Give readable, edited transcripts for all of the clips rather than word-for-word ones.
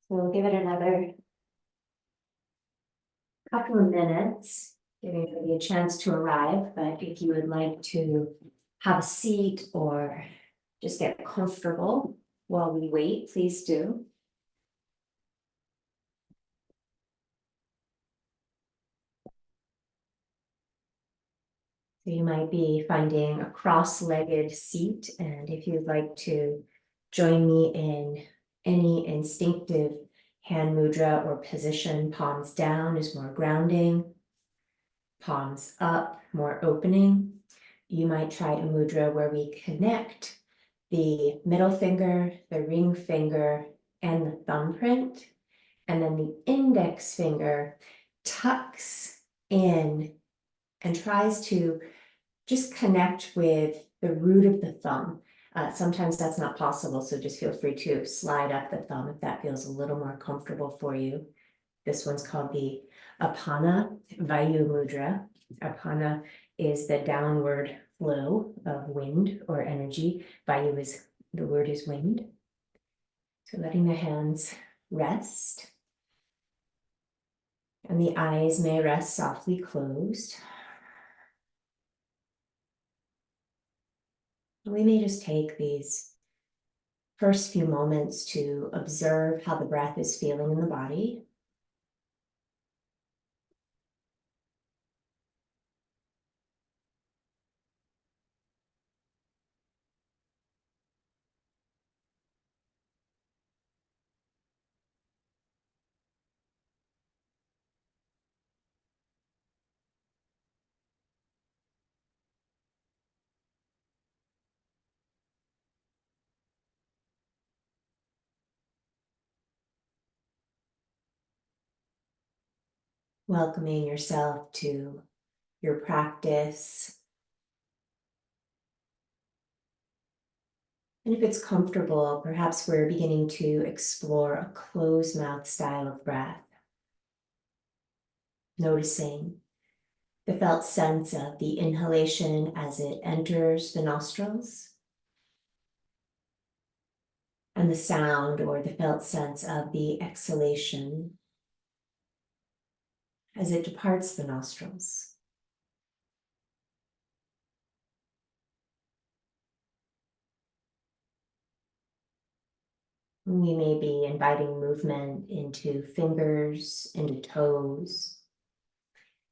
So we'll give it another couple of minutes, giving everybody a chance to arrive. But if you would like to have a seat or just get comfortable while we wait, please do. So you might be finding a cross-legged seat, and if you'd like to join me in any instinctive hand mudra or position, palms down is more grounding, palms up, more opening. You might try a mudra where we connect the middle finger, the ring finger, and the thumbprint, and then the index finger tucks in and tries to just connect with the root of the thumb. Sometimes that's not possible, so just feel free to slide up the thumb if that feels a little more comfortable for you. This one's called the Apana Vayu Mudra. Apana is the downward flow of wind or energy. Vayu is, the word is wind. So letting the hands rest. And the eyes may rest softly closed. We may just take these first few moments to observe how the breath is feeling in the body. Welcoming yourself to your practice. And if it's comfortable, perhaps we're beginning to explore a closed mouth style of breath. Noticing the felt sense of the inhalation as it enters the nostrils, and the sound or the felt sense of the exhalation as it departs the nostrils. We may be inviting movement into fingers, into toes.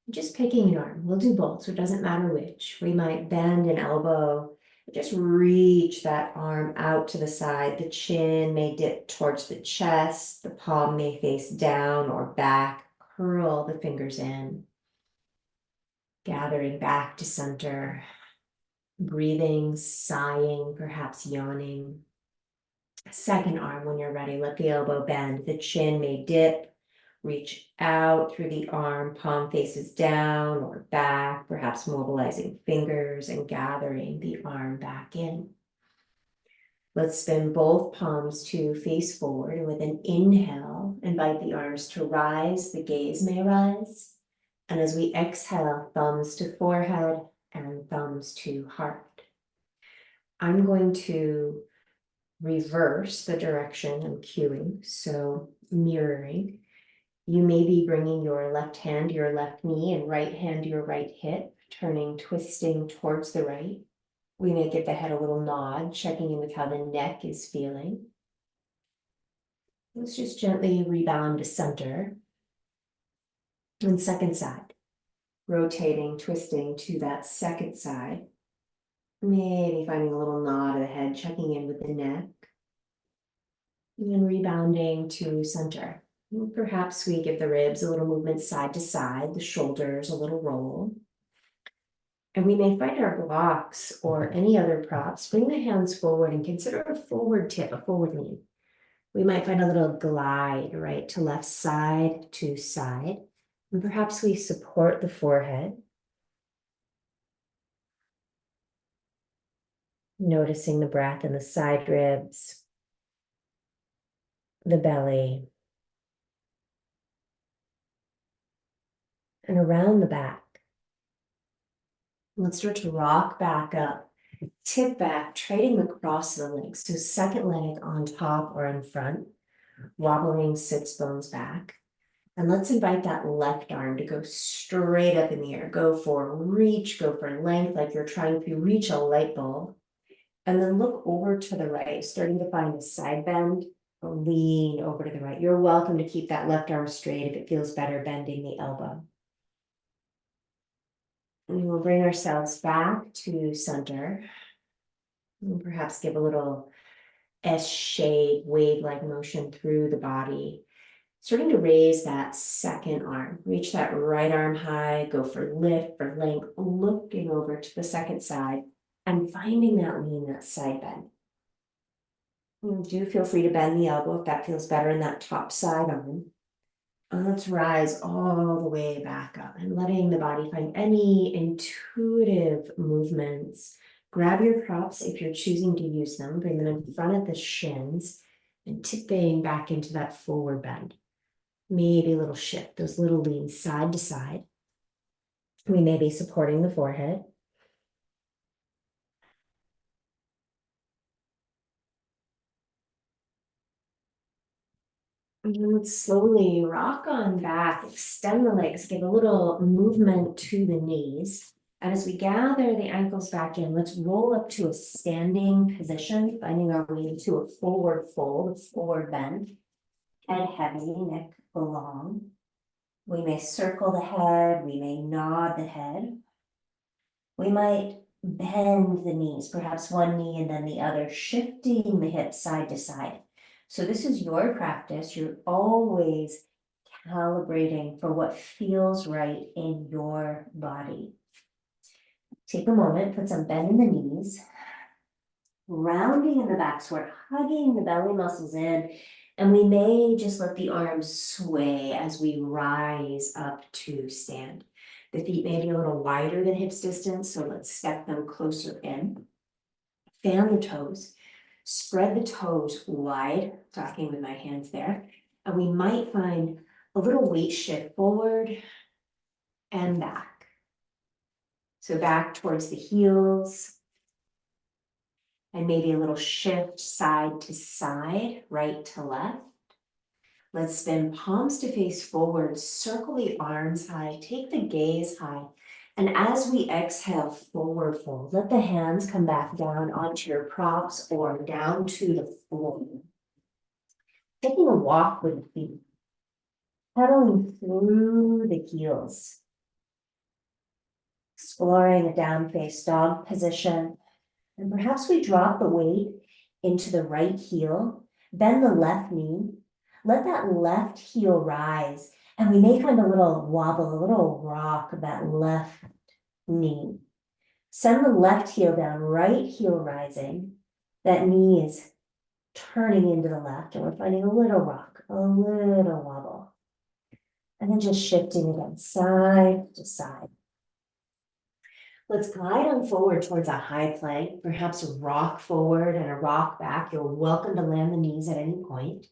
Just picking an arm. We'll do both, so it doesn't matter which. We might bend an elbow, just reach that arm out to the side. The chin may dip towards the chest. The palm may face down or back. Curl the fingers in. Gathering back to center. Breathing, sighing, perhaps yawning. Second arm, when you're ready, let the elbow bend. The chin may dip, reach out through the arm, palm faces down or back, perhaps mobilizing fingers and gathering the arm back in. Let's spin both palms to face forward, and with an inhale, invite the arms to rise, the gaze may rise. And as we exhale, thumbs to forehead and thumbs to heart. I'm going to reverse the direction I'm cueing, so mirroring. You may be bringing your left hand to your left knee and right hand to your right hip, turning, twisting towards the right. We may give the head a little nod, checking in with how the neck is feeling. Let's just gently rebound to center. And second side, rotating, twisting to that second side. Maybe finding a little nod of the head, checking in with the neck. And then rebounding to center. And perhaps we give the ribs a little movement side to side, the shoulders a little roll. And we may find our blocks or any other props. Bring the hands forward and consider a forward tip, a forward lean. We might find a little glide, right to left, side to side. And perhaps we support the forehead. Noticing the breath in the side ribs, the belly, and around the back. Let's start to rock back up, tip back, trading the cross of the legs. So second leg on top or in front. wobbling sits bones back. And let's invite that left arm to go straight up in the air. Go for reach, go for length, like you're trying to reach a light bulb. And then look over to the right, starting to find a side bend. Lean over to the right. You're welcome to keep that left arm straight if it feels better bending the elbow. And we'll bring ourselves back to center. And perhaps give a little S-shaped wave-like motion through the body. Starting to raise that second arm. Reach that right arm high, go for lift, for length, looking over to the second side and finding that lean, that side bend. And do feel free to bend the elbow if that feels better in that top side arm. And let's rise all the way back up and letting the body find any intuitive movements. Grab your props if you're choosing to use them, bring them in front of the shins and tipping back into that forward bend. Maybe a little shift, those little leans side to side. We may be supporting the forehead. And then let's slowly rock on back, extend the legs, give a little movement to the knees. And as we gather the ankles back in, let's roll up to a standing position, finding our way to a forward fold, a forward bend. Head heavy, neck long. We may circle the head, we may nod the head. We might bend the knees, perhaps one knee and then the other, shifting the hips side to side. So this is your practice. You're always calibrating for what feels right in your body. Take a moment, put some bend in the knees, rounding in the back, so we're hugging the belly muscles in, and we may just let the arms sway as we rise up to stand. The feet may be a little wider than hips distance, so let's step them closer in. Fan the toes, spread the toes wide, talking with my hands there, and we might find a little weight shift forward and back. So back towards the heels, and maybe a little shift side to side, right to left. Let's spin palms to face forward, circle the arms high, take the gaze high. And as we exhale, forward fold, let the hands come back down onto your props or down to the floor. Taking a walk with the feet, pedaling through the heels. Exploring a down face dog position. And perhaps we drop the weight into the right heel, bend the left knee, let that left heel rise, and we may find a little wobble, a little rock of that left knee. Send the left heel down, right heel rising. That knee is turning into the left, and we're finding a little rock, a little wobble. And then just shifting again, side to side. Let's glide on forward towards a high plank, perhaps a rock forward and a rock back. You're welcome to land the knees at any point.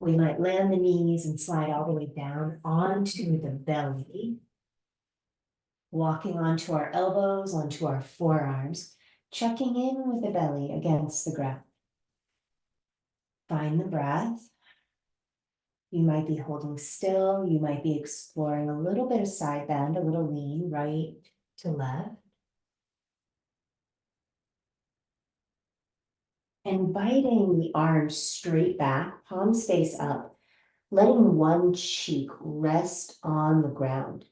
We might land the knees and slide all the way down onto the belly. Walking onto our elbows, onto our forearms, checking in with the belly against the ground. Find the breath. You might be holding still. You might be exploring a little bit of side bend, a little lean right to left. Inviting the arms straight back, palms face up, letting one cheek rest on the ground.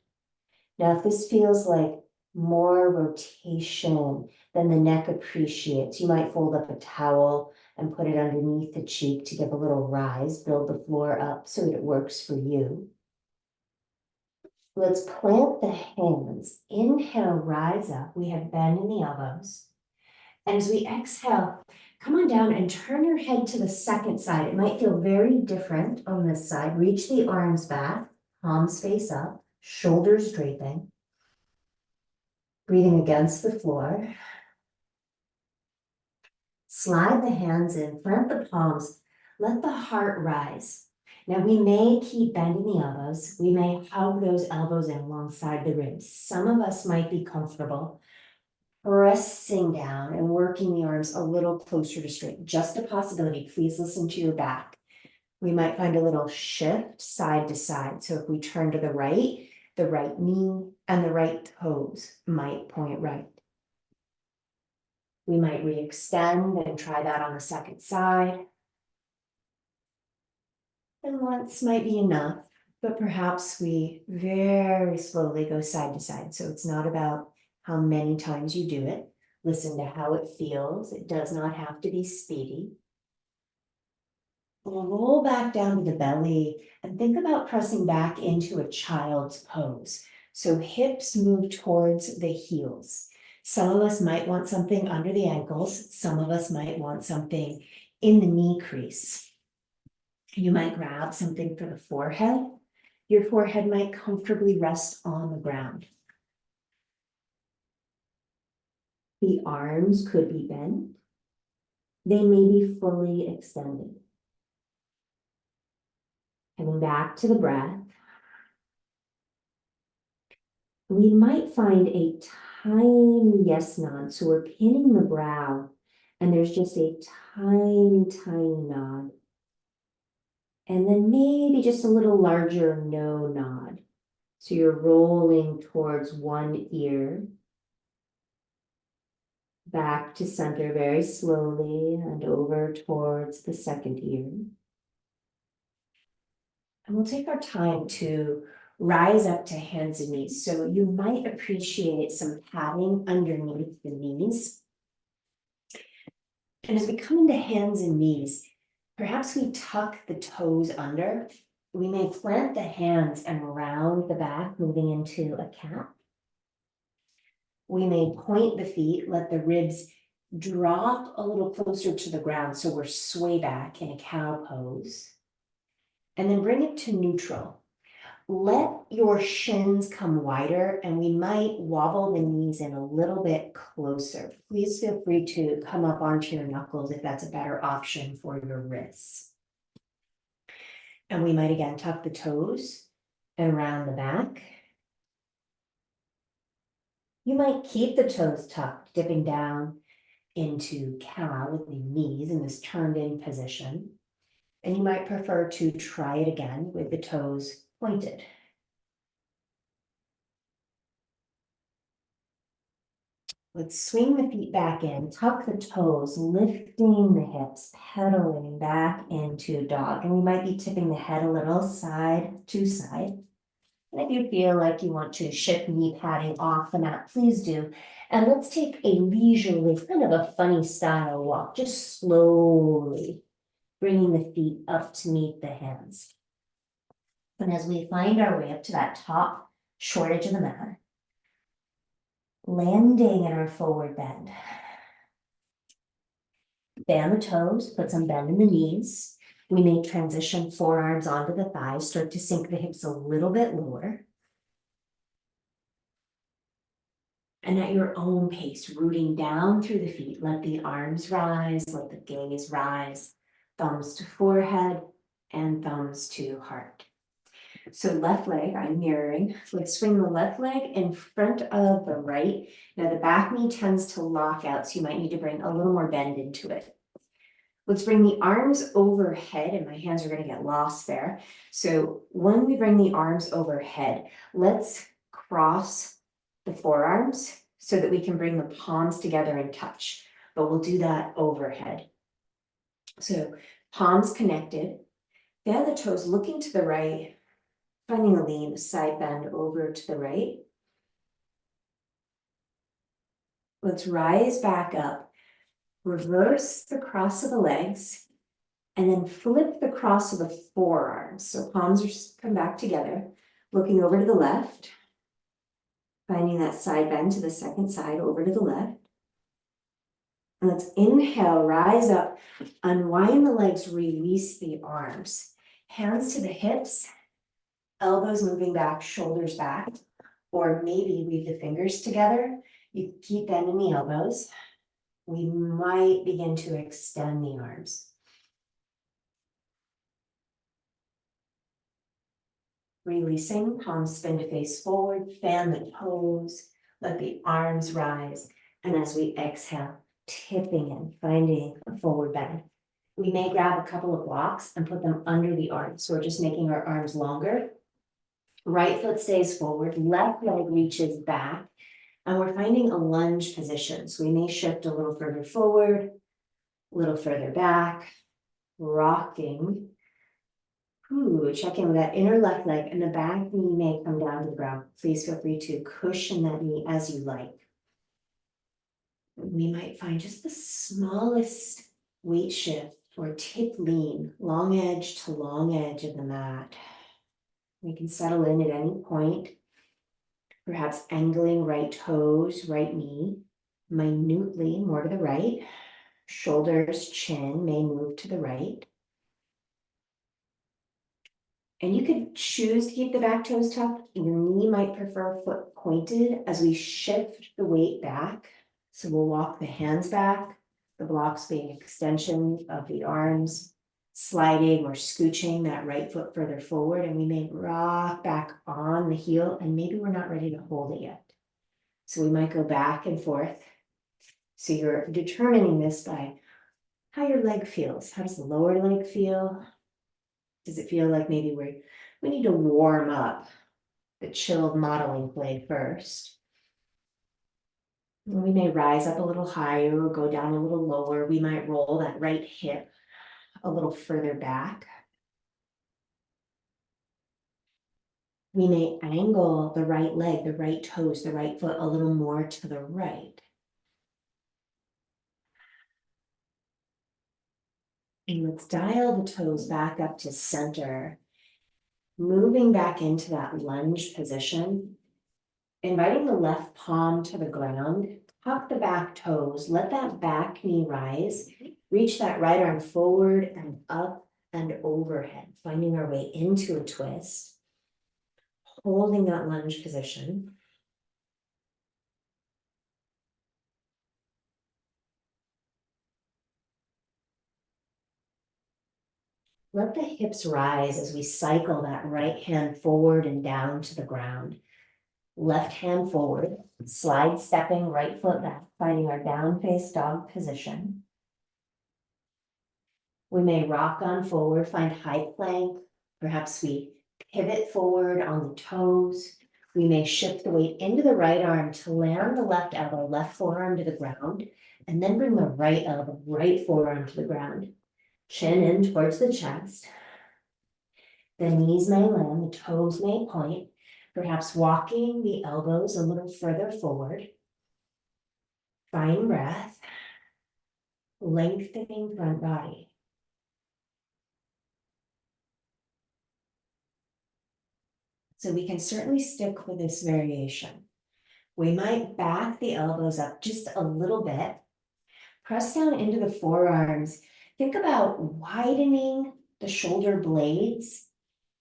Now, if this feels like more rotation than the neck appreciates, you might fold up a towel and put it underneath the cheek to give a little rise, build the floor up so that it works for you. Let's plant the hands. Inhale, rise up. We have bend in the elbows. And as we exhale, come on down and turn your head to the second side. It might feel very different on this side. Reach the arms back, palms face up, shoulders draping. Breathing against the floor. Slide the hands in, plant the palms, let the heart rise. Now we may keep bending the elbows. We may hug those elbows in alongside the ribs. Some of us might be comfortable pressing down and working the arms a little closer to straight. Just a possibility. Please listen to your back. We might find a little shift side to side. So if we turn to the right knee and the right toes might point right. We might re-extend and try that on the second side. And once might be enough, but perhaps we very slowly go side to side. So it's not about how many times you do it. Listen to how it feels. It does not have to be speedy. We'll roll back down to the belly and think about pressing back into a child's pose. So hips move towards the heels. Some of us might want something under the ankles. Some of us might want something in the knee crease. You might grab something for the forehead. Your forehead might comfortably rest on the ground. The arms could be bent. They may be fully extended. Coming back to the breath. We might find a tiny yes nod. So we're pinning the brow and there's just a tiny, tiny nod. And then maybe just a little larger no nod. So you're rolling towards one ear. Back to center very slowly and over towards the second ear. And we'll take our time to rise up to hands and knees. So you might appreciate some padding underneath the knees. And as we come into hands and knees, perhaps we tuck the toes under. We may plant the hands and round the back, moving into a cat. We may point the feet, let the ribs drop a little closer to the ground. So we're sway back in a cow pose. And then bring it to neutral. Let your shins come wider and we might wobble the knees in a little bit closer. Please feel free to come up onto your knuckles if that's a better option for your wrists. And we might again tuck the toes and round the back. You might keep the toes tucked, dipping down into cow with the knees in this turned in position. And you might prefer to try it again with the toes pointed. Let's swing the feet back in, tuck the toes, lifting the hips, pedaling back into dog. And we might be tipping the head a little side to side. And if you feel like you want to shift knee padding off the mat, please do. And let's take a leisurely, kind of a funny style walk, just slowly bringing the feet up to meet the hands. And as we find our way up to that top short edge of the mat, landing in our forward bend. Bend the toes, put some bend in the knees. We may transition forearms onto the thighs, start to sink the hips a little bit lower. And at your own pace, rooting down through the feet, let the arms rise, let the gaze rise, thumbs to forehead and thumbs to heart. So left leg, I'm mirroring. Let's swing the left leg in front of the right. Now the back knee tends to lock out, so you might need to bring a little more bend into it. Let's bring the arms overhead, and my hands are going to get lost there. So when we bring the arms overhead, let's cross the forearms so that we can bring the palms together and touch, but we'll do that overhead. So palms connected, bend the toes looking to the right, finding a lean side bend over to the right. Let's rise back up, reverse the cross of the legs, and then flip the cross of the forearms. So palms are come back together, looking over to the left, finding that side bend to the second side over to the left. And let's inhale, rise up, unwind the legs, release the arms. Hands to the hips, elbows moving back, shoulders back, or maybe weave the fingers together. You keep bending the elbows. We might begin to extend the arms. Releasing, palms spin to face forward, fan the toes, let the arms rise. And as we exhale, tipping in, finding a forward bend. We may grab a couple of blocks and put them under the arms. So we're just making our arms longer. Right foot stays forward, left leg reaches back, and we're finding a lunge position. So we may shift a little further forward, a little further back, rocking. Ooh, check in with that inner left leg, and the back knee may come down to the ground. Please feel free to cushion that knee as you like. We might find just the smallest weight shift or tip lean, long edge to long edge of the mat. We can settle in at any point, perhaps angling right toes, right knee, minutely more to the right. Shoulders, chin may move to the right. And you could choose to keep the back toes tucked. Your knee might prefer foot pointed as we shift the weight back. So we'll walk the hands back, the blocks being extension of the arms, sliding or scooching that right foot further forward, and we may rock back on the heel, and maybe we're not ready to hold it yet. So we might go back and forth. So you're determining this by how your leg feels. How does the lower leg feel? Does it feel like maybe we need to warm up the chilled modeling blade first? We may rise up a little higher or go down a little lower. We might roll that right hip a little further back. We may angle the right leg, the right toes, the right foot a little more to the right. And let's dial the toes back up to center, moving back into that lunge position, inviting the left palm to the ground, tuck the back toes, let that back knee rise, reach that right arm forward and up and overhead, finding our way into a twist, holding that lunge position. Let the hips rise as we cycle that right hand forward and down to the ground. Left hand forward, slide stepping right foot back, finding our down face dog position. We may rock on forward, find high plank. Perhaps we pivot forward on the toes. We may shift the weight into the right arm to land the left elbow, left forearm to the ground, and then bring the right elbow, right forearm to the ground. Chin in towards the chest. The knees may land, the toes may point, perhaps walking the elbows a little further forward. Find breath, lengthening front body. So we can certainly stick with this variation. We might back the elbows up just a little bit, press down into the forearms. Think about widening the shoulder blades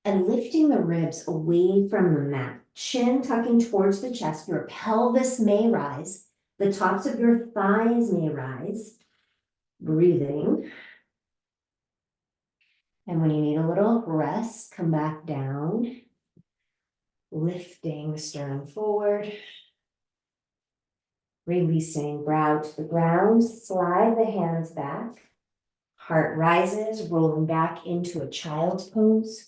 and lifting the ribs away from the mat. Chin tucking towards the chest, your pelvis may rise, the tops of your thighs may rise. Breathing. And when you need a little rest, come back down. Lifting the sternum forward. Releasing brow to the ground, slide the hands back. Heart rises, rolling back into a child's pose.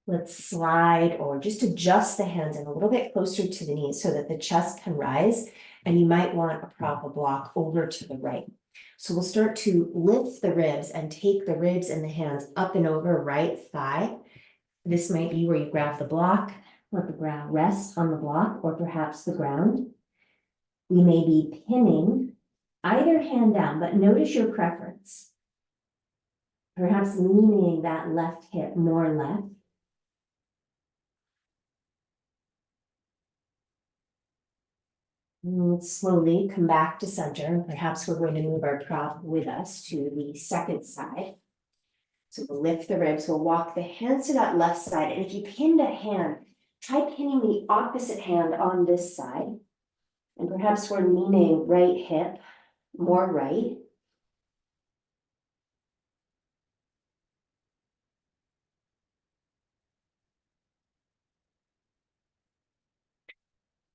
Let's slide or just adjust the hands in a little bit closer to the knees so that the chest can rise, and you might want a prop, a block over to the right. So we'll start to lift the ribs and take the ribs and the hands up and over right thigh. This might be where you grab the block, let the ground rest on the block or perhaps the ground. We may be pinning either hand down, but notice your preference. Perhaps leaning that left hip more left. Let's slowly come back to center, and perhaps we're going to move our prop with us to the second side. So we'll lift the ribs, we'll walk the hands to that left side, and if you pinned a hand, try pinning the opposite hand on this side. And perhaps we're leaning right hip, more right.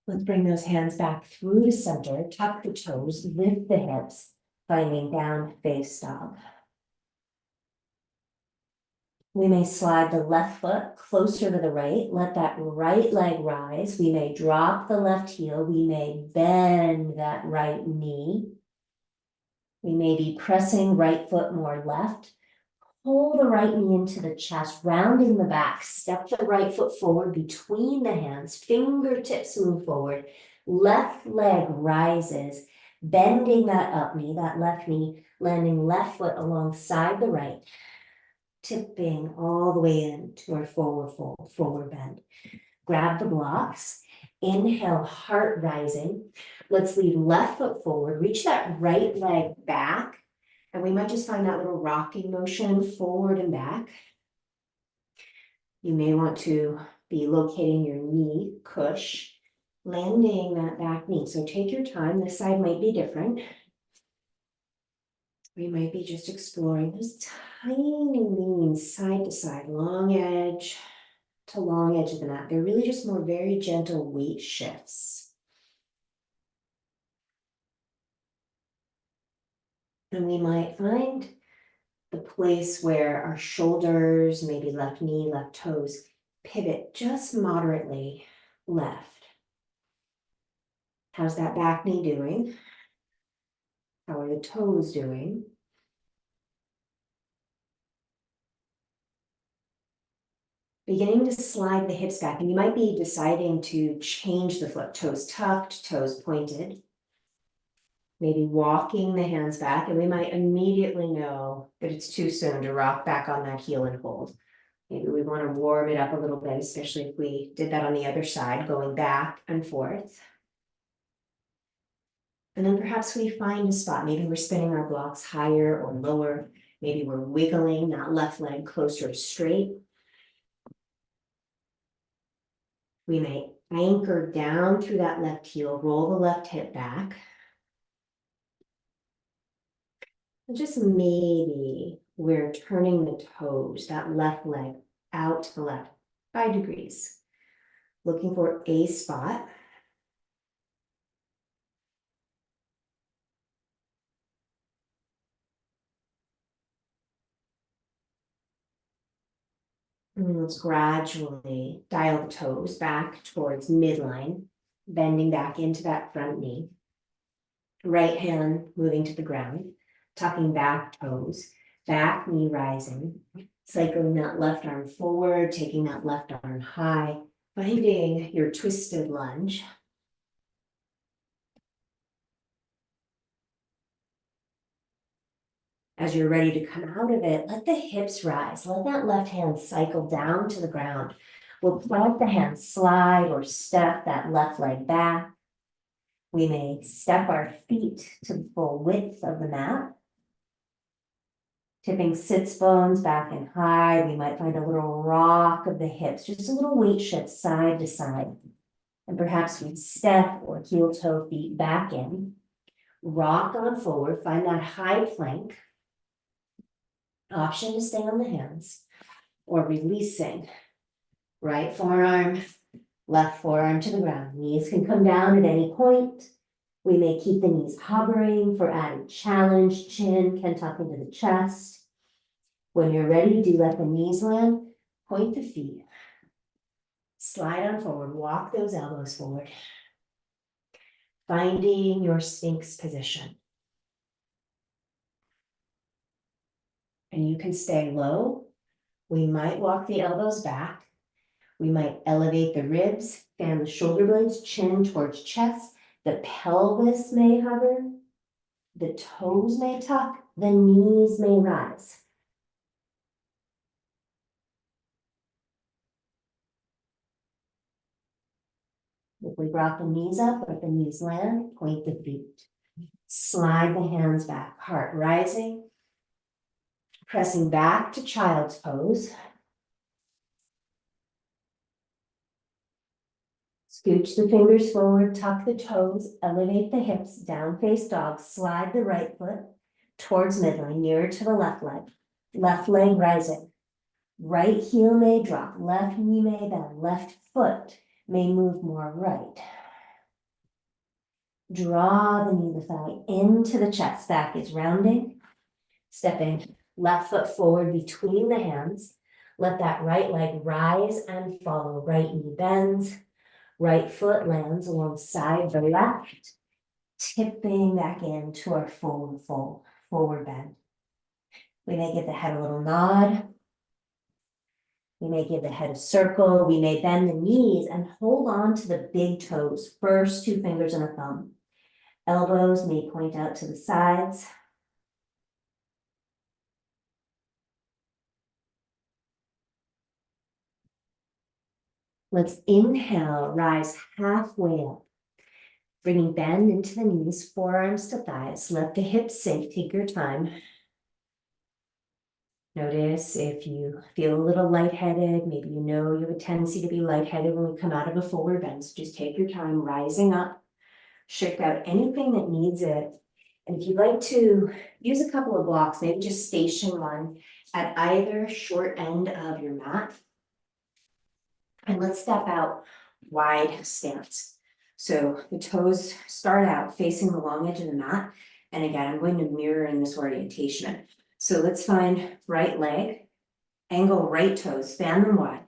Let's bring those hands back through the center, tuck the toes, lift the hips, finding down face dog. We may slide the left foot closer to the right, let that right leg rise. We may drop the left heel, we may bend that right knee. We may be pressing right foot more left. Pull the right knee into the chest, rounding the back. Step the right foot forward between the hands, fingertips move forward. Left leg rises, bending that up knee, that left knee, landing left foot alongside the right, tipping all the way into our forward fold, forward bend. Grab the blocks, inhale, heart rising. Let's lead left foot forward, reach that right leg back, and we might just find that little rocking motion forward and back. You may want to be locating your knee, cush, landing that back knee. So take your time, this side might be different. We might be just exploring those tiny leans side to side, long edge to long edge of the mat. They're really just more very gentle weight shifts. And we might find the place where our shoulders, maybe left knee, left toes, pivot just moderately left. How's that back knee doing? How are the toes doing? Beginning to slide the hips back, and you might be deciding to change the foot, toes tucked, toes pointed. Maybe walking the hands back, and we might immediately know that it's too soon to rock back on that heel and hold. Maybe we want to warm it up a little bit, especially if we did that on the other side, going back and forth. And then perhaps we find a spot. Maybe we're spinning our blocks higher or lower. Maybe we're wiggling that left leg closer to straight. We may anchor down through that left heel, roll the left hip back. And just maybe we're turning the toes, that left leg out to the left 5 degrees. Looking for a spot. And let's gradually dial the toes back towards midline, bending back into that front knee. Right hand moving to the ground, tucking back toes, back knee rising, cycling that left arm forward, taking that left arm high, finding your twisted lunge. As you're ready to come out of it, let the hips rise. Let that left hand cycle down to the ground. We'll let the hand slide or step that left leg back. We may step our feet to the full width of the mat. Tipping sits bones back and high. We might find a little rock of the hips, just a little weight shift side to side. And perhaps we step or heel toe feet back in. Rock on forward, find that high plank. Option to stay on the hands or releasing. Right forearm, left forearm to the ground. Knees can come down at any point. We may keep the knees hovering for added challenge. Chin can tuck into the chest. When you're ready, do let the knees land. Point the feet. Slide on forward. Walk those elbows forward. Finding your Sphinx position. And you can stay low. We might walk the elbows back. We might elevate the ribs, fan the shoulder blades, chin towards chest. The pelvis may hover. The toes may tuck. The knees may rise. If we brought the knees up, let the knees land, point the feet. Slide the hands back, heart rising. Pressing back to child's pose. Scooch the fingers forward, tuck the toes, elevate the hips, down face dog, slide the right foot towards midline, nearer to the left leg rising. Right heel may drop, left knee may bend, left foot may move more right. Draw the knee, the thigh into the chest. Back is rounding. Stepping left foot forward between the hands. Let that right leg rise and follow. Right knee bends. Right foot lands alongside the left. Tipping back into our forward fold, forward bend. We may give the head a little nod. We may give the head a circle. We may bend the knees and hold on to the big toes, first 2 fingers and a thumb. Elbows may point out to the sides. Let's inhale, rise halfway up. Bringing bend into the knees, forearms to thighs. Let the hips sink, take your time. Notice if you feel a little lightheaded, maybe you know you have a tendency to be lightheaded when we come out of a forward bend. So just take your time rising up. Shift out anything that needs it. And if you'd like to use a couple of blocks, maybe just station one at either short end of your mat. And let's step out wide stance. So the toes start out facing the long edge of the mat. And again, I'm going to mirror in this orientation. So let's find right leg, angle right toes, fan them wide,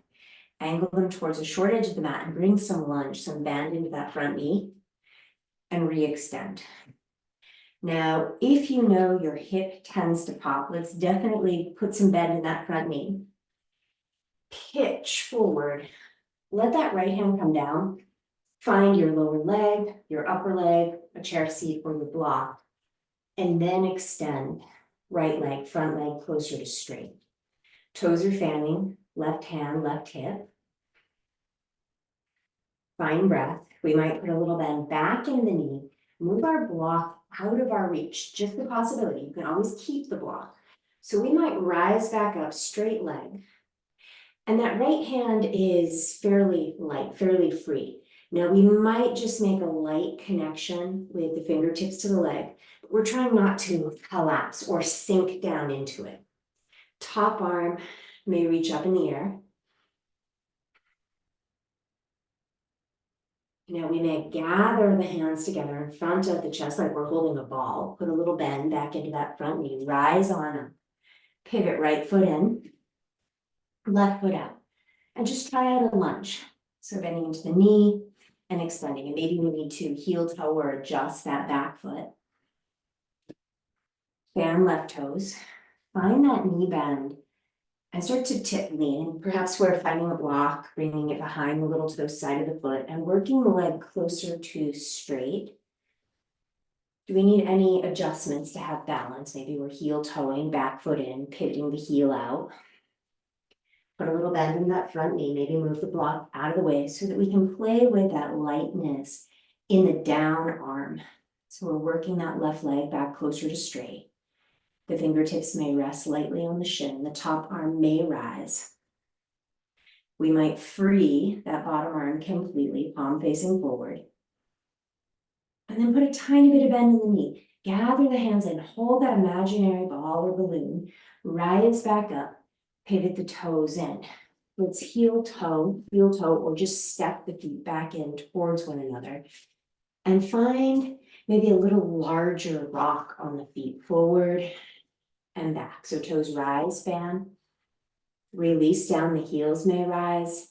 angle them towards the short edge of the mat and bring some lunge, some bend into that front knee and re-extend. Now, if you know your hip tends to pop, let's definitely put some bend in that front knee. Pitch forward. Let that right hand come down. Find your lower leg, your upper leg, a chair seat, or your block. And then extend right leg, front leg closer to straight. Toes are fanning, left hand, left hip. Find breath. We might put a little bend back in the knee. Move our block out of our reach, just a possibility. You can always keep the block. So we might rise back up, straight leg. And that right hand is fairly light, fairly free. Now we might just make a light connection with the fingertips to the leg, but we're trying not to collapse or sink down into it. Top arm may reach up in the air. Now we may gather the hands together in front of the chest like we're holding a ball. Put a little bend back into that front knee. Rise on up. Pivot right foot in. Left foot out. And just try out a lunge. So bending into the knee and extending. And maybe we need to heel toe or adjust that back foot. Fan left toes. Find that knee bend. And start to tip lean. Perhaps we're finding a block, bringing it behind the little toe side of the foot and working the leg closer to straight. Do we need any adjustments to have balance? Maybe we're heel toeing, back foot in, pivoting the heel out. Put a little bend in that front knee, maybe move the block out of the way so that we can play with that lightness in the down arm. So we're working that left leg back closer to straight. The fingertips may rest lightly on the shin. The top arm may rise. We might free that bottom arm completely, palm facing forward. And then put a tiny bit of bend in the knee. Gather the hands in, hold that imaginary ball or balloon, rise back up, pivot the toes in. Let's heel toe, or just step the feet back in towards one another. And find maybe a little larger rock on the feet, forward and back. So toes rise, fan. Release down, the heels may rise.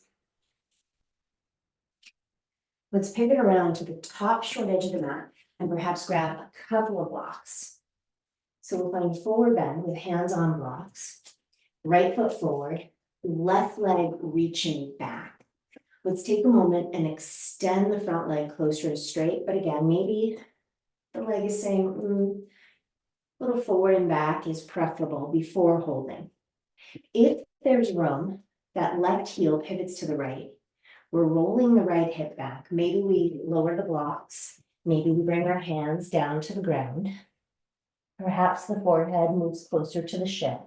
Let's pivot around to the top short edge of the mat and perhaps grab a couple of blocks. So we'll find forward bend with hands on blocks. Right foot forward, left leg reaching back. Let's take a moment and extend the front leg closer to straight. But again, maybe the leg is saying, a little forward and back is preferable before holding. If there's room, that left heel pivots to the right. We're rolling the right hip back. Maybe we lower the blocks. Maybe we bring our hands down to the ground. Perhaps the forehead moves closer to the shin.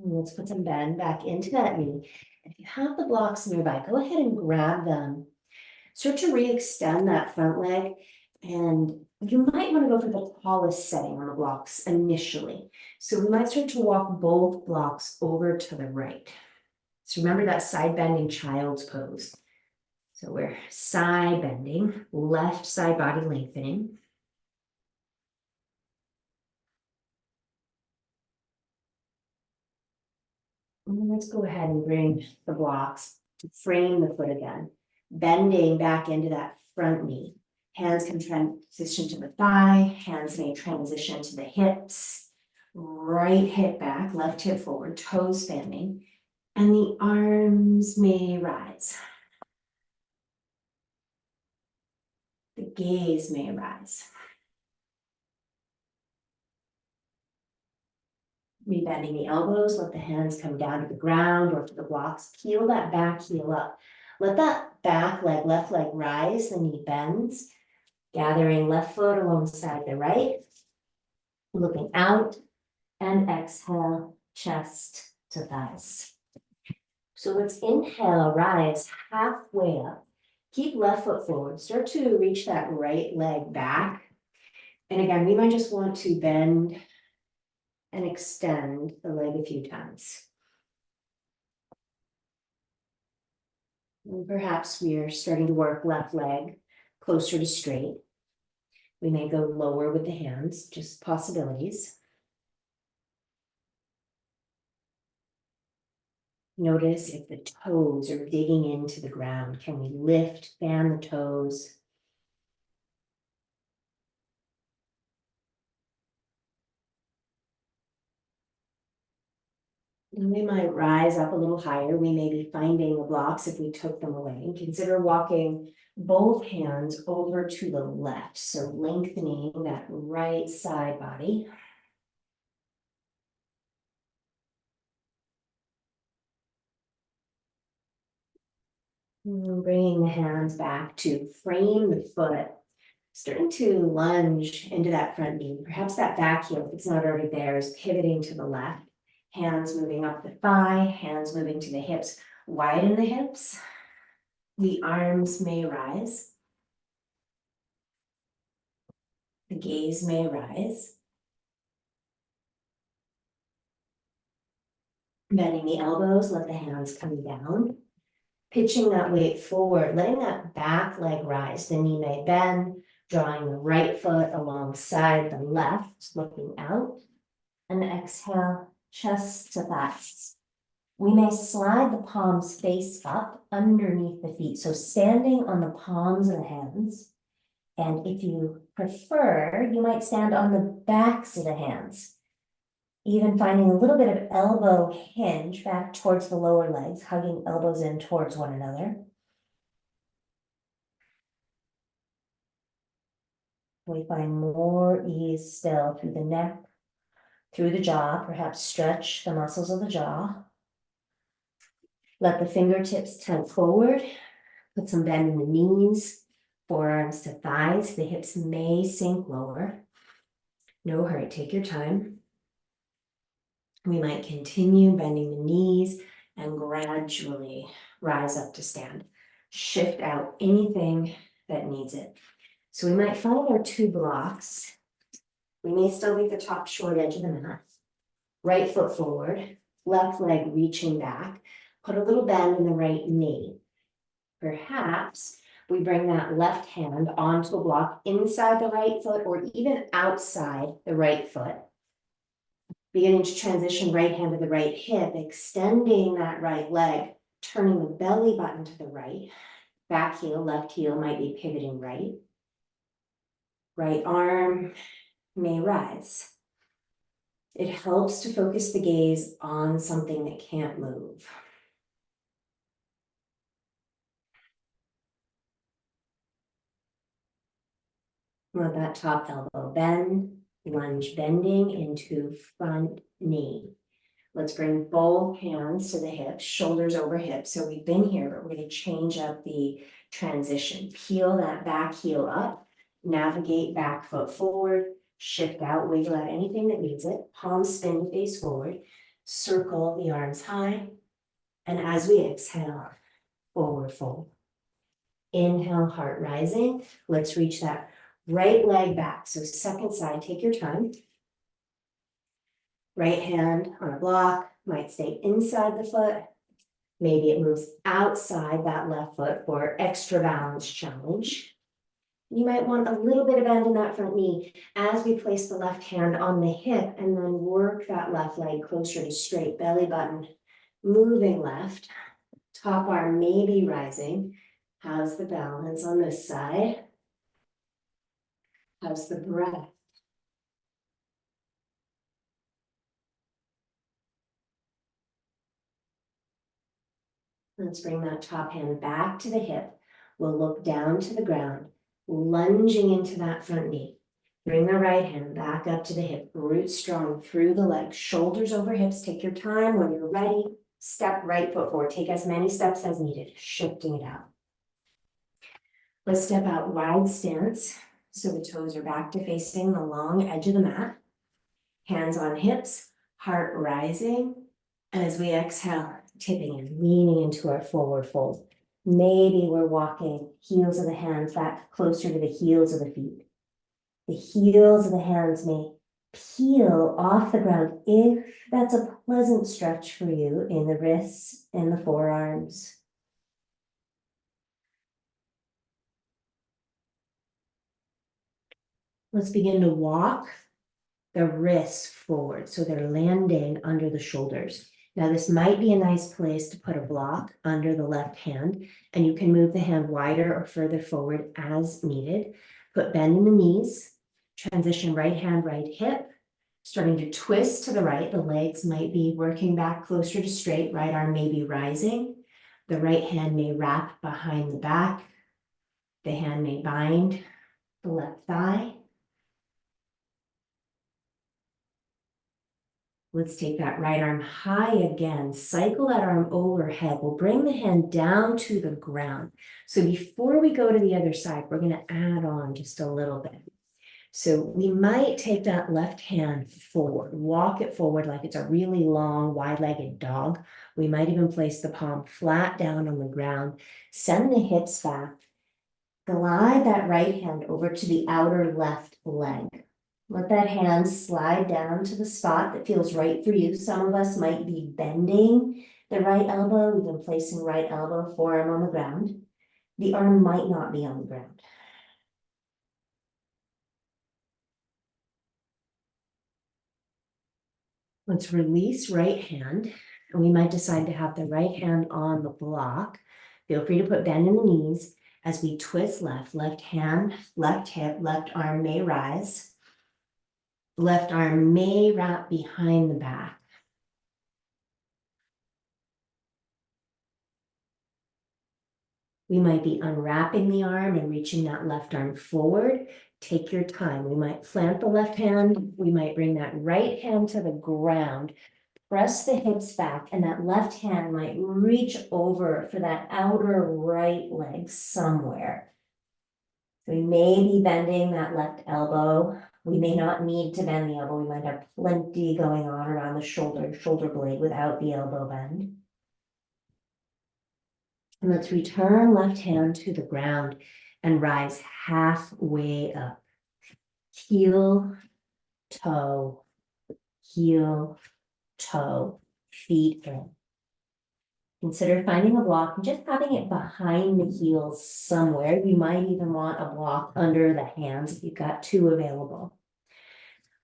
And let's put some bend back into that knee. If you have the blocks nearby, go ahead and grab them. Start to re-extend that front leg and you might want to go for the tallest setting on the blocks initially. So we might start to walk both blocks over to the right. So remember that side bending child's pose. So we're side bending, left side body lengthening. And let's go ahead and bring the blocks to frame the foot again, bending back into that front knee. Hands can transition to the thigh, hands may transition to the hips, right hip back, left hip forward, toes fanning, and the arms may rise. The gaze may rise. Rebending the elbows, let the hands come down to the ground or to the blocks. Peel that back heel up. Let that back leg, left leg rise, the knee bends. Gathering left foot alongside the right. Looking out and exhale, chest to thighs. So let's inhale, rise halfway up. Keep left foot forward. Start to reach that right leg back. And again, we might just want to bend and extend the leg a few times. And perhaps we are starting to work left leg closer to straight. We may go lower with the hands, just possibilities. Notice if the toes are digging into the ground. Can we lift, fan the toes? And we might rise up a little higher. We may be finding the blocks if we took them away. And consider walking both hands over to the left. So lengthening that right side body. And bringing the hands back to frame the foot. Starting to lunge into that front knee. Perhaps that back heel, if it's not already there, is pivoting to the left. Hands moving up the thigh, hands moving to the hips. Widen the hips. The arms may rise. The gaze may rise. Bending the elbows, let the hands come down. Pitching that weight forward, letting that back leg rise. The knee may bend, drawing the right foot alongside the left, looking out. And exhale, chest to thighs. We may slide the palms face up underneath the feet. So standing on the palms of the hands. And if you prefer, you might stand on the backs of the hands. Even finding a little bit of elbow hinge back towards the lower legs, hugging elbows in towards one another. We find more ease still through the neck, through the jaw, perhaps stretch the muscles of the jaw. Let the fingertips tilt forward, put some bend in the knees, forearms to thighs, the hips may sink lower. No hurry, take your time. We might continue bending the knees and gradually rise up to stand. Shift out anything that needs it. So we might find our two blocks. We may still be at the top short edge of the mat. Right foot forward, left leg reaching back. Put a little bend in the right knee. Perhaps we bring that left hand onto a block inside the right foot or even outside the right foot. Beginning to transition right hand to the right hip, extending that right leg, turning the belly button to the right. Back heel, left heel might be pivoting right. Right arm may rise. It helps to focus the gaze on something that can't move. Let that top elbow bend. Lunge bending into front knee. Let's bring both hands to the hips, shoulders over hips. So we've been here, but we're going to change up the transition. Peel that back heel up, navigate back foot forward, shift out, wiggle out anything that needs it. Palms spin face forward, circle the arms high. And as we exhale, forward fold. Inhale, heart rising. Let's reach that Right leg back, so second side, take your time. Right hand on a block, might stay inside the foot. Maybe it moves outside that left foot for extra balance challenge. You might want a little bit of bend in that front knee as we place the left hand on the hip and then work that left leg closer to straight, belly button moving left, top arm maybe rising. How's the balance on this side? How's the breath? Let's bring that top hand back to the hip. We'll look down to the ground, lunging into that front knee. Bring the right hand back up to the hip, root strong through the legs, shoulders over hips. Take your time. When you're ready, step right foot forward. Take as many steps as needed, shifting it out. Let's step out wide stance. So the toes are back to facing the long edge of the mat. Hands on hips, heart rising. And as we exhale, tipping and leaning into our forward fold. Maybe we're walking heels of the hands back closer to the heels of the feet. The heels of the hands may peel off the ground if that's a pleasant stretch for you in the wrists and the forearms. Let's begin to walk the wrists forward so they're landing under the shoulders. Now this might be a nice place to put a block under the left hand, and you can move the hand wider or further forward as needed. Put bend in the knees, transition right hand, right hip, starting to twist to the right. The legs might be working back closer to straight, right arm may be rising. The right hand may wrap behind the back. The hand may bind the left thigh. Let's take that right arm high again. Cycle that arm overhead. We'll bring the hand down to the ground. So before we go to the other side, we're going to add on just a little bit. So we might take that left hand forward, walk it forward like it's a really long, wide-legged dog. We might even place the palm flat down on the ground. Send the hips back. Glide that right hand over to the outer left leg. Let that hand slide down to the spot that feels right for you. Some of us might be bending the right elbow, even placing right elbow, forearm on the ground. The arm might not be on the ground. Let's release right hand, and we might decide to have the right hand on the block. Feel free to put bend in the knees as we twist left hand, left hip, left arm may rise. Left arm may wrap behind the back. We might be unwrapping the arm and reaching that left arm forward. Take your time. We might plant the left hand. We might bring that right hand to the ground. Press the hips back, and that left hand might reach over for that outer right leg somewhere. So we may be bending that left elbow. We may not need to bend the elbow. We might have plenty going on around the shoulder blade without the elbow bend. And let's return left hand to the ground and rise halfway up. Heel, toe, heel, toe, feet in. Consider finding a block and just having it behind the heels somewhere. You might even want a block under the hands if you've got two available.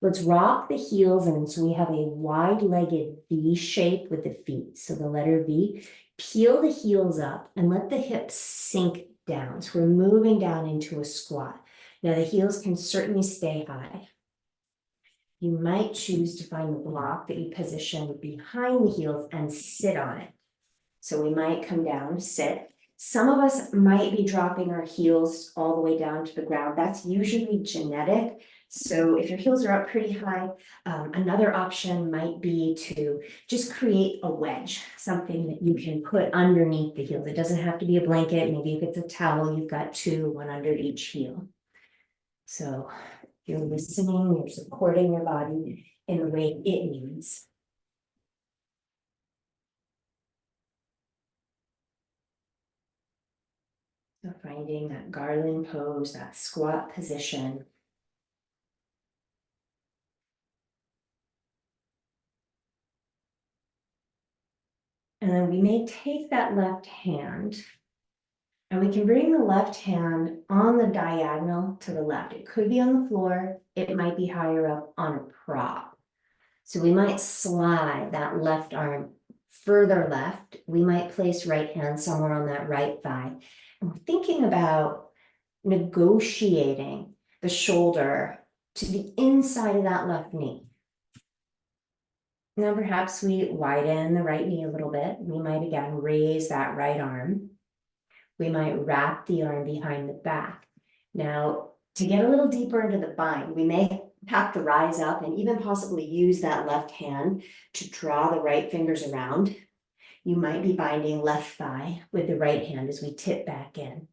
Let's rock the heels in so we have a wide-legged V shape with the feet. So the letter V. Peel the heels up and let the hips sink down. So we're moving down into a squat. Now the heels can certainly stay high. You might choose to find the block that you position behind the heels and sit on it. So we might come down, sit. Some of us might be dropping our heels all the way down to the ground. That's usually genetic. So if your heels are up pretty high, another option might be to just create a wedge, something that you can put underneath the heels. It doesn't have to be a blanket. Maybe if it's a towel, you've got two, one under each heel. So you're listening, you're supporting your body in the way it needs. So finding that garland pose, that squat position. And then we may take that left hand and we can bring the left hand on the diagonal to the left. It could be on the floor. It might be higher up on a prop. So we might slide that left arm further left. We might place right hand somewhere on that right thigh. And we're thinking about negotiating the shoulder to the inside of that left knee. Now perhaps we widen the right knee a little bit. We might again raise that right arm. We might wrap the arm behind the back. Now, to get a little deeper into the bind, we may have to rise up and even possibly use that left hand to draw the right fingers around. You might be binding left thigh with the right hand as we tip back in.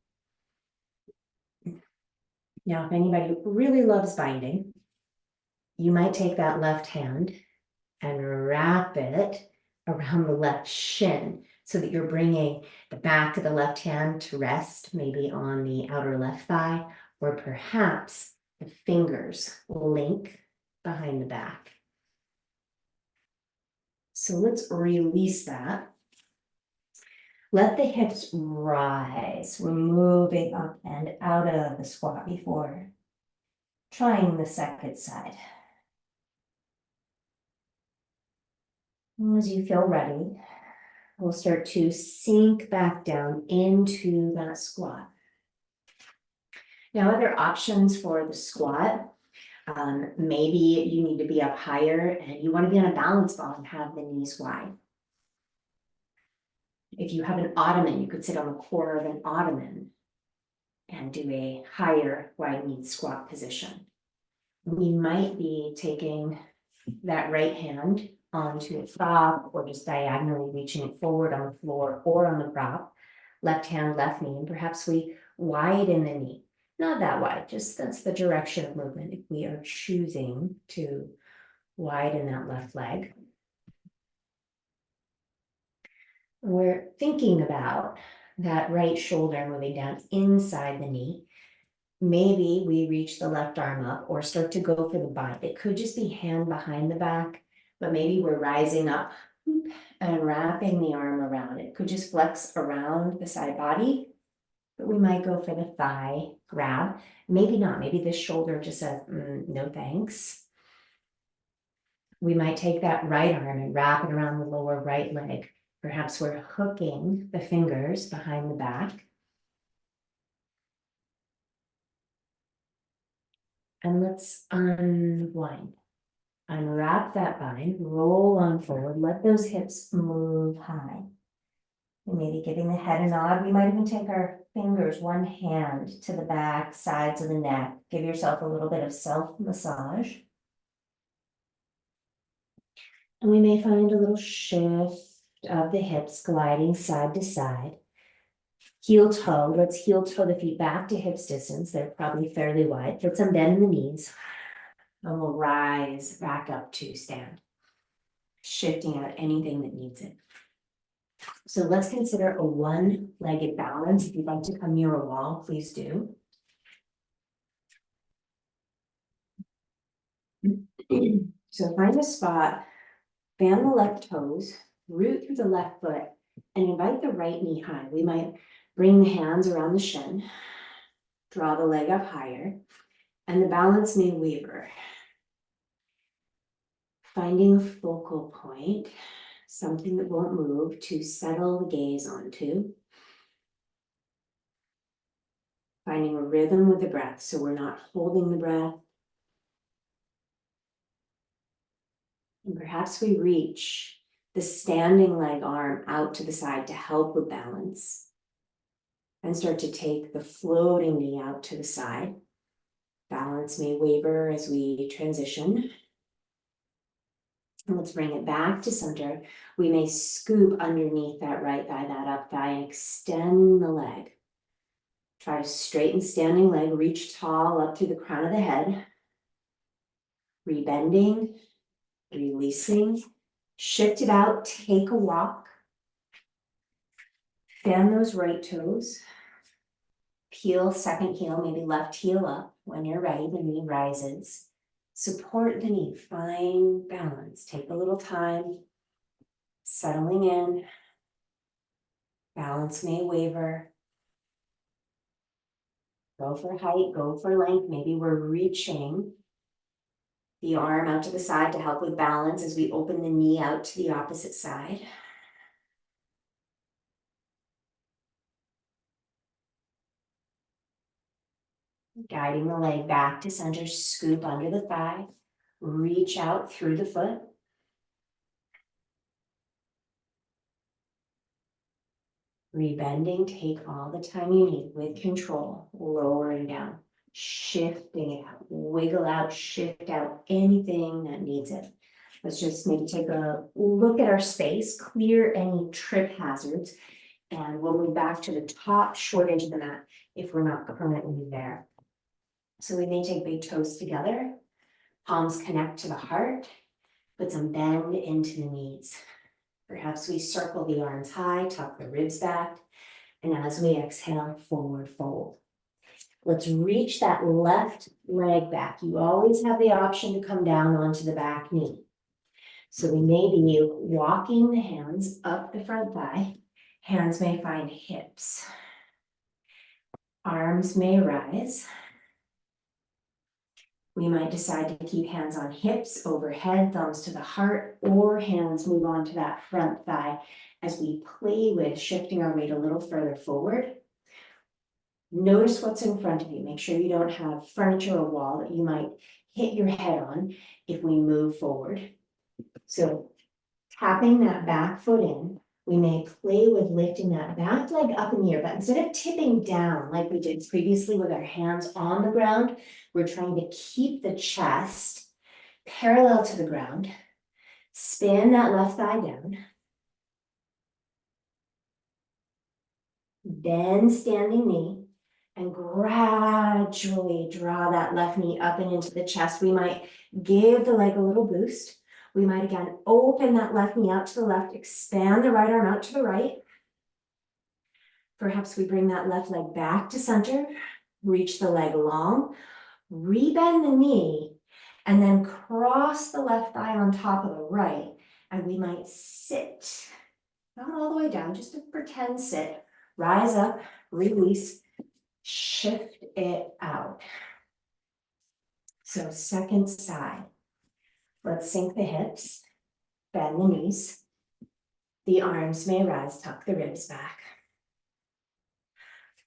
Now, if anybody really loves binding, you might take that left hand and wrap it around the left shin so that you're bringing the back of the left hand to rest, maybe on the outer left thigh, or perhaps the fingers link behind the back. So let's release that. Let the hips rise. We're moving up and out of the squat before trying the second side. As you feel ready, we'll start to sink back down into that squat. Now, other options for the squat, maybe you need to be up higher and you want to be on a balance ball and have the knees wide. If you have an ottoman, you could sit on the corner of an ottoman and do a higher wide knee squat position. We might be taking that right hand onto a prop or just diagonally reaching it forward on the floor or on the prop, left hand, left knee, and perhaps we widen the knee. Not that wide, just that's the direction of movement. If we are choosing to widen that left leg. We're thinking about that right shoulder moving down inside the knee. Maybe we reach the left arm up or start to go for the bind. It could just be hand behind the back, but maybe we're rising up and wrapping the arm around. It could just flex around the side body, but we might go for the thigh grab. Maybe not. Maybe the shoulder just says, no thanks. We might take that right arm and wrap it around the lower right leg. Perhaps we're hooking the fingers behind the back. And let's unwind. Unwrap that bind, roll on forward, let those hips move high. And maybe giving the head a nod. We might even take our fingers, one hand to the back, sides of the neck. Give yourself a little bit of self-massage. And we may find a little shift of the hips gliding side to side. Heel toe, let's heel toe the feet back to hips distance. They're probably fairly wide. Put some bend in the knees. And we'll rise back up to stand. Shifting out anything that needs it. So let's consider a one-legged balance. If you'd like to come near a wall, please do. So find a spot, fan the left toes, root through the left foot, and invite the right knee high. We might bring the hands around the shin, draw the leg up higher, and the balance may waver. Finding a focal point, something that won't move to settle the gaze onto. Finding a rhythm with the breath, so we're not holding the breath. And perhaps we reach the standing leg arm out to the side to help with balance. And start to take the floating knee out to the side. Balance may waver as we transition. And let's bring it back to center. We may scoop underneath that right thigh, that up thigh, and extend the leg. Try to straighten standing leg, reach tall up to the crown of the head. Rebending, releasing, shift it out, take a walk. Fan those right toes. heel, second heel, maybe left heel up. When you're ready, the knee rises. Support the knee, find balance. Take a little time, settling in. Balance may waver. Go for height, go for length. Maybe we're reaching the arm out to the side to help with balance as we open the knee out to the opposite side. Guiding the leg back to center, scoop under the thigh, reach out through the foot. Rebending, take all the time you need with control, lowering down, shifting it out, wiggle out, shift out anything that needs it. Let's just maybe take a look at our space, clear any trip hazards, and we'll move back to the top short edge of the mat if we're not currently there. So we may take big toes together, palms connect to the heart, put some bend into the knees. Perhaps we circle the arms high, tuck the ribs back, and as we exhale, forward fold. Let's reach that left leg back. You always have the option to come down onto the back knee. So we may be walking the hands up the front thigh. Hands may find hips. Arms may rise. We might decide to keep hands on hips, overhead, thumbs to the heart, or hands move on to that front thigh as we play with shifting our weight a little further forward. Notice what's in front of you. Make sure you don't have furniture or wall that you might hit your head on if we move forward. So tapping that back foot in, we may play with lifting that back leg up in the air, but instead of tipping down like we did previously with our hands on the ground, we're trying to keep the chest parallel to the ground. Spin that left thigh down. Bend standing knee and gradually draw that left knee up and into the chest. We might give the leg a little boost. We might again open that left knee out to the left, expand the right arm out to the right. Perhaps we bring that left leg back to center, reach the leg long, rebend the knee, and then cross the left thigh on top of the right. And we might sit, not all the way down, just a pretend sit, rise up, release, shift it out. So second side. Let's sink the hips, bend the knees. The arms may rise, tuck the ribs back.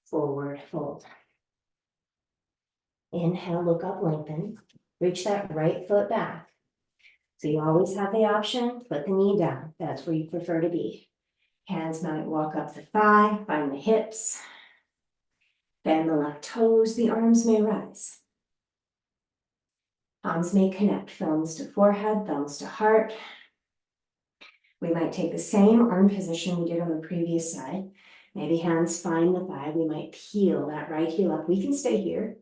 Forward fold. Inhale, look up, lengthen. Reach that right foot back. So you always have the option, put the knee down. That's where you prefer to be. Hands might walk up the thigh, find the hips. Bend the left toes, the arms may rise. Palms may connect, thumbs to forehead, thumbs to heart. We might take the same arm position we did on the previous side. Maybe hands find the thigh. We might peel that right heel up. We can stay here.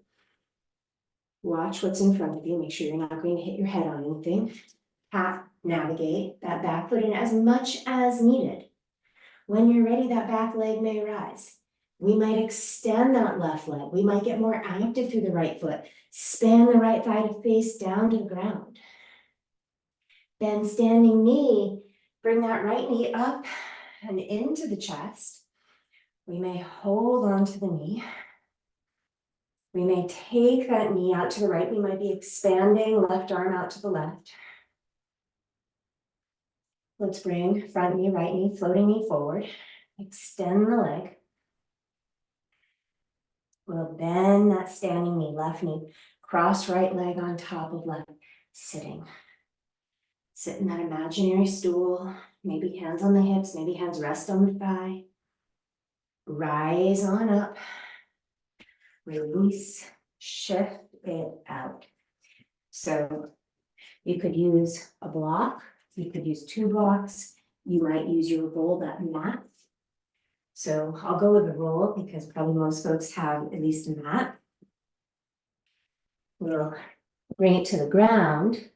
Watch what's in front of you. Make sure you're not going to hit your head on anything. Tap, navigate that back foot in as much as needed. When you're ready, that back leg may rise. We might extend that left leg. We might get more active through the right foot. Span the right thigh to face down to the ground. Bend standing knee. Bring that right knee up and into the chest. We may hold on to the knee. We may take that knee out to the right. We might be expanding left arm out to the left. Let's bring front knee, right knee, floating knee forward. Extend the leg. We'll bend that standing knee, left knee, cross right leg on top of left, sitting. Sit in that imaginary stool, maybe hands on the hips, maybe hands rest on the thigh. Rise on up, release, shift it out. So you could use a block, you could use 2 blocks, you might use your rolled up mat. So I'll go with the roll because probably most folks have at least a mat. We'll bring it to the ground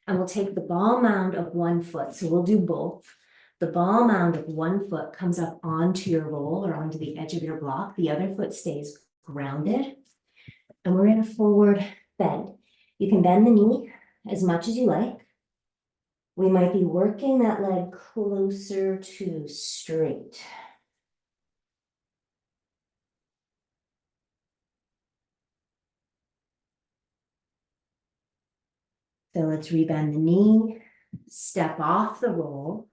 and we'll take the ball mound of 1 foot. So we'll do both. The ball mound of one foot comes up onto your roll or onto the edge of your block. The other foot stays grounded. And we're in a forward bend. You can bend the knee as much as you like. We might be working that leg closer to straight. So let's rebend the knee, step off the roll,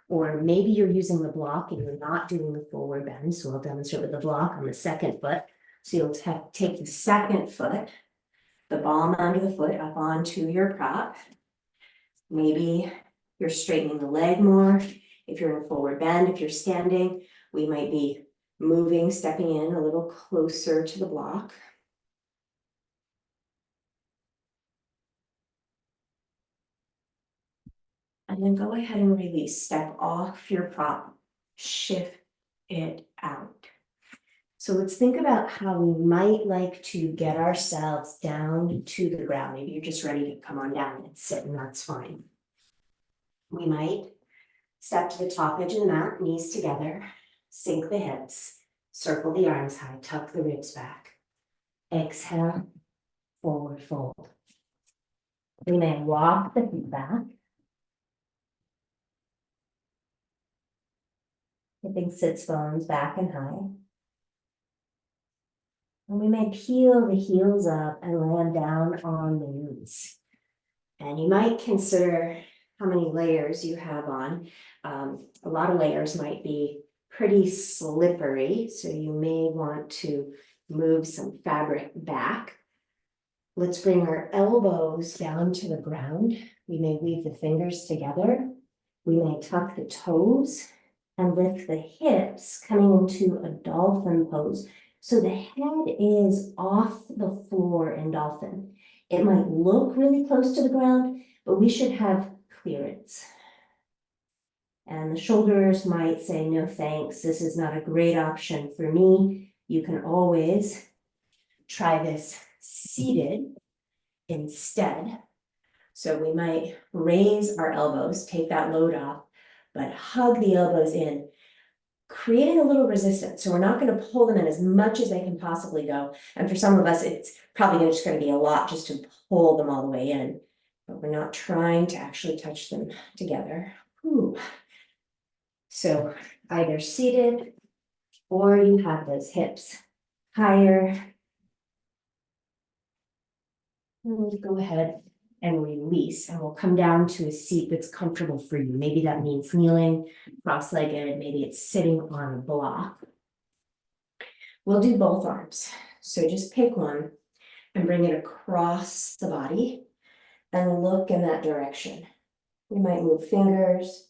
or maybe you're using the block and you're not doing the forward bend. So I'll demonstrate with the block on the second foot. So you'll take the second foot, the ball mound of the foot up onto your prop. Maybe you're straightening the leg more. If you're in a forward bend, if you're standing, we might be moving, stepping in a little closer to the block. And then go ahead and release, step off your prop, shift it out. So let's think about how we might like to get ourselves down to the ground. Maybe you're just ready to come on down and sit, and that's fine. We might step to the top edge of the mat, knees together, sink the hips, circle the arms high, tuck the ribs back. Exhale, forward fold. We may walk the feet back. Hipping sits bones back and high. And we may peel the heels up and land down on the knees. And you might consider how many layers you have on. A lot of layers might be pretty slippery, so you may want to move some fabric back. Let's bring our elbows down to the ground. We may weave the fingers together. We may tuck the toes and lift the hips, coming into a dolphin pose. So the head is off the floor in dolphin. It might look really close to the ground, but we should have clearance. And the shoulders might say, no thanks, this is not a great option for me. You can always try this seated instead. So we might raise our elbows, take that load off, but hug the elbows in, creating a little resistance. So we're not going to pull them in as much as they can possibly go. And for some of us, it's probably just going to be a lot just to pull them all the way in, but we're not trying to actually touch them together. Ooh. So either seated or you have those hips higher. And go ahead and release, and we'll come down to a seat that's comfortable for you. Maybe that means kneeling, cross-legged, maybe it's sitting on a block. We'll do both arms. So just pick one and bring it across the body and look in that direction. We might move fingers,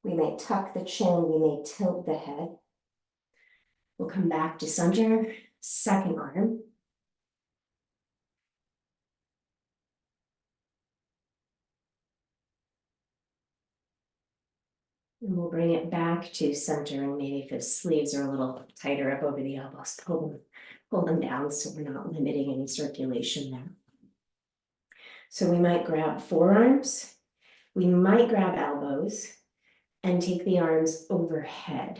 we may tuck the chin, we may tilt the head. We'll come back to center, second arm. And we'll bring it back to center, and maybe if the sleeves are a little tighter up over the elbows, pull them down so we're not limiting any circulation there. So we might grab forearms, we might grab elbows, and take the arms overhead.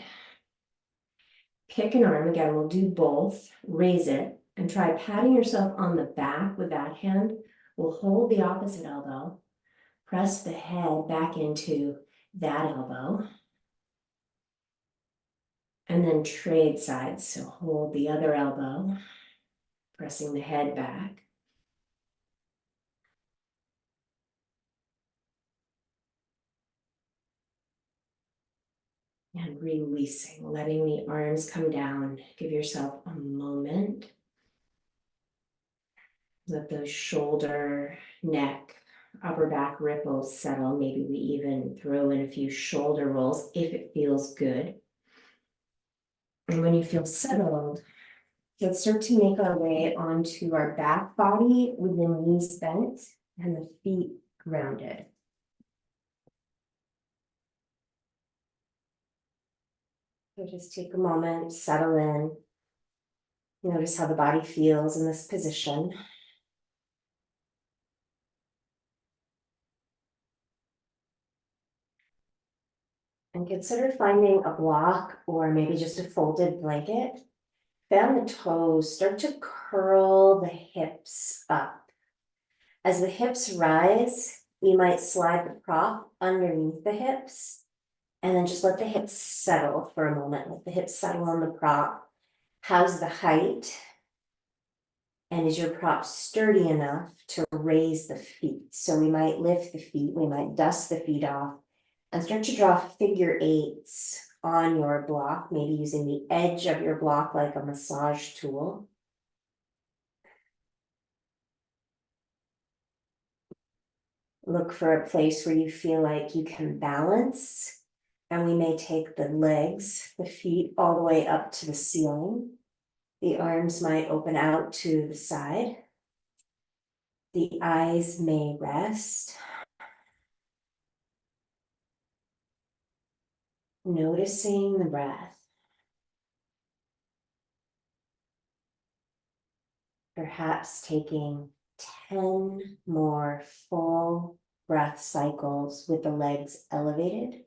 Pick an arm, again, we'll do both, raise it, and try patting yourself on the back with that hand. We'll hold the opposite elbow, press the head back into that elbow, and then trade sides. So hold the other elbow, pressing the head back. And releasing, letting the arms come down. Give yourself a moment. Let those shoulder, neck, upper back ripples settle. Maybe we even throw in a few shoulder rolls if it feels good. And when you feel settled, let's start to make our way onto our back body with the knees bent and the feet grounded. So just take a moment, settle in. Notice how the body feels in this position. And consider finding a block or maybe just a folded blanket. Fan the toes, start to curl the hips up. As the hips rise, you might slide the prop underneath the hips and then just let the hips settle for a moment. Let the hips settle on the prop. How's the height? And is your prop sturdy enough to raise the feet? So we might lift the feet, we might dust the feet off and start to draw figure eights on your block, maybe using the edge of your block like a massage tool. Look for a place where you feel like you can balance. And we may take the legs, the feet, all the way up to the ceiling. The arms might open out to the side. The eyes may rest. Noticing the breath. Perhaps taking 10 more full breath cycles with the legs elevated.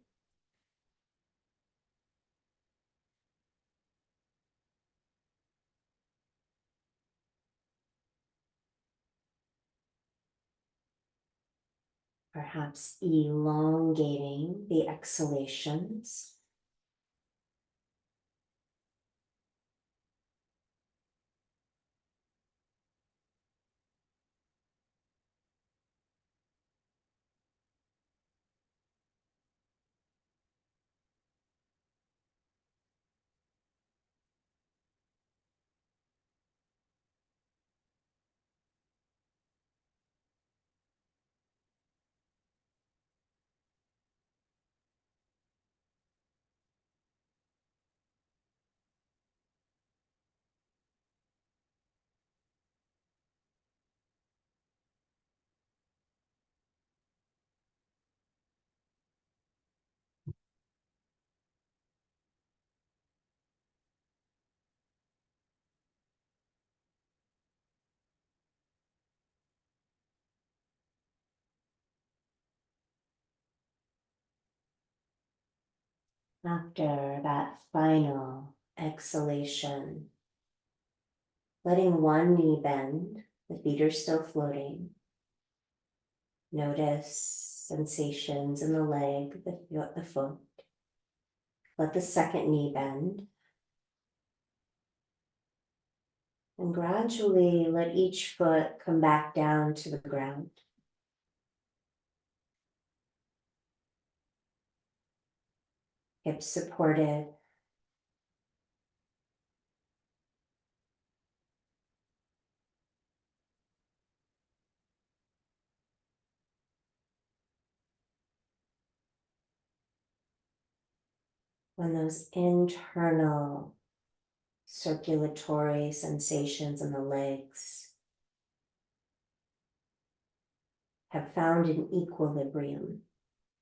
Perhaps elongating the exhalations. After that final exhalation, letting one knee bend, the feet are still floating. Notice sensations in the leg, the foot. Let the second knee bend. And gradually let each foot come back down to the ground. Hips supported. When those internal circulatory sensations in the legs have found an equilibrium,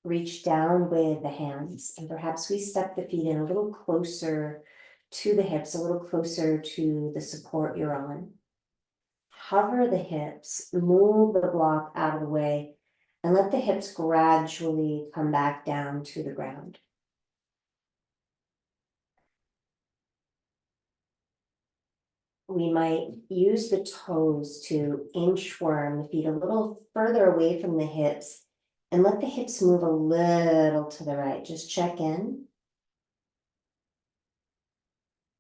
reach down with the hands and perhaps we step the feet in a little closer to the hips, a little closer to the support you're on. Hover the hips, move the block out of the way, and let the hips gradually come back down to the ground. We might use the toes to inchworm the feet a little further away from the hips and let the hips move a little to the right. Just check in.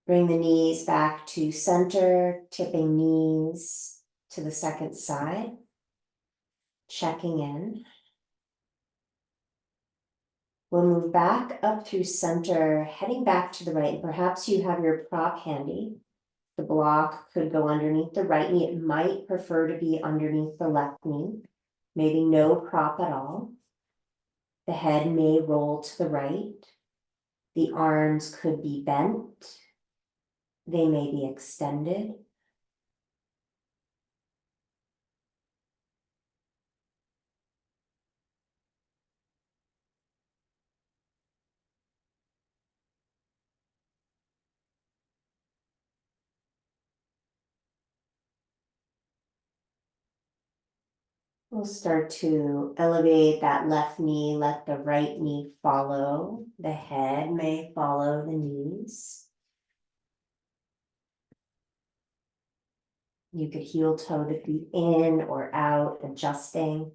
Bring the knees back to center, tipping knees to the second side. Checking in. We'll move back up through center, heading back to the right. Perhaps you have your prop handy. The block could go underneath the right knee. It might prefer to be underneath the left knee. Maybe no prop at all. The head may roll to the right. The arms could be bent. They may be extended. We'll start to elevate that left knee, let the right knee follow. The head may follow the knees. You could heel toe the feet in or out, adjusting.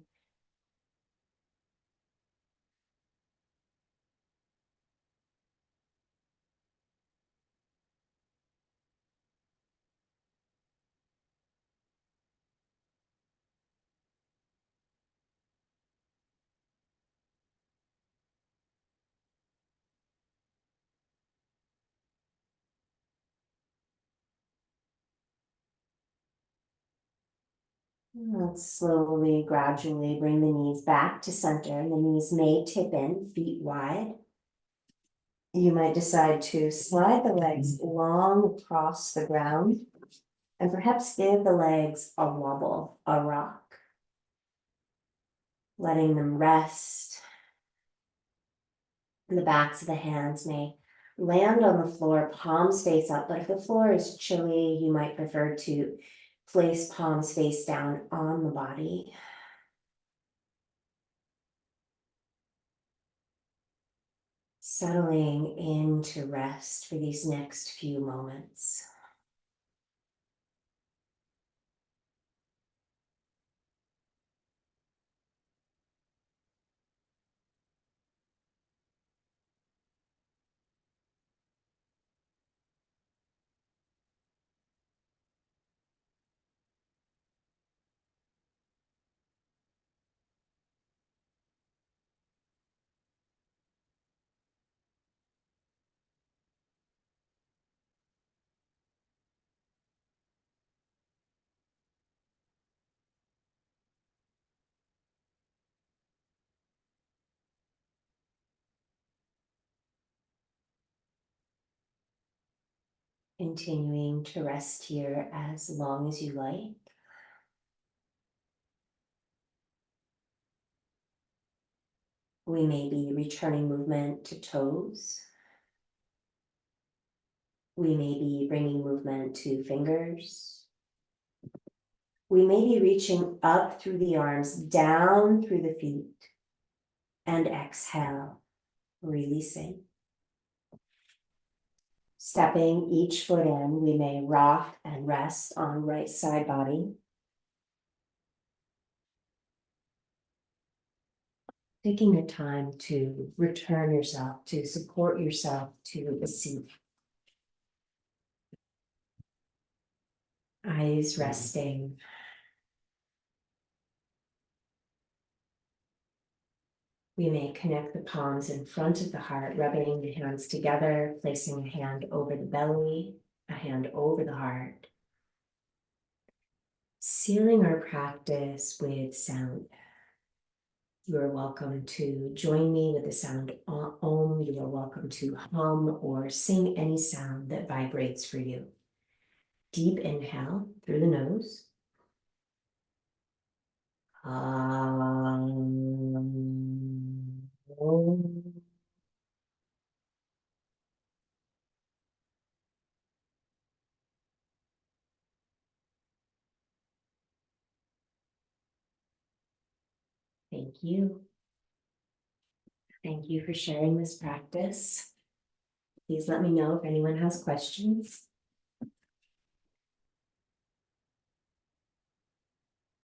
Let's slowly, gradually bring the knees back to center. The knees may tip in, feet wide. You might decide to slide the legs long across the ground and perhaps give the legs a wobble, a rock, letting them rest. The backs of the hands may land on the floor, palms face up, but if the floor is chilly, you might prefer to place palms face down on the body. Settling into rest for these next few moments. Continuing to rest here as long as you like. We may be returning movement to toes. We may be bringing movement to fingers. We may be reaching up through the arms, down through the feet, and exhale, releasing. Stepping each foot in, we may rock and rest on right side body. Taking the time to return yourself, to support yourself to a seat. Eyes resting. We may connect the palms in front of the heart, rubbing the hands together, placing a hand over the belly, a hand over the heart. Sealing our practice with sound. You are welcome to join me with the sound Om. You are welcome to hum or sing any sound that vibrates for you. Deep inhale through the nose. Om. Thank you. Thank you for sharing this practice. Please let me know if anyone has questions.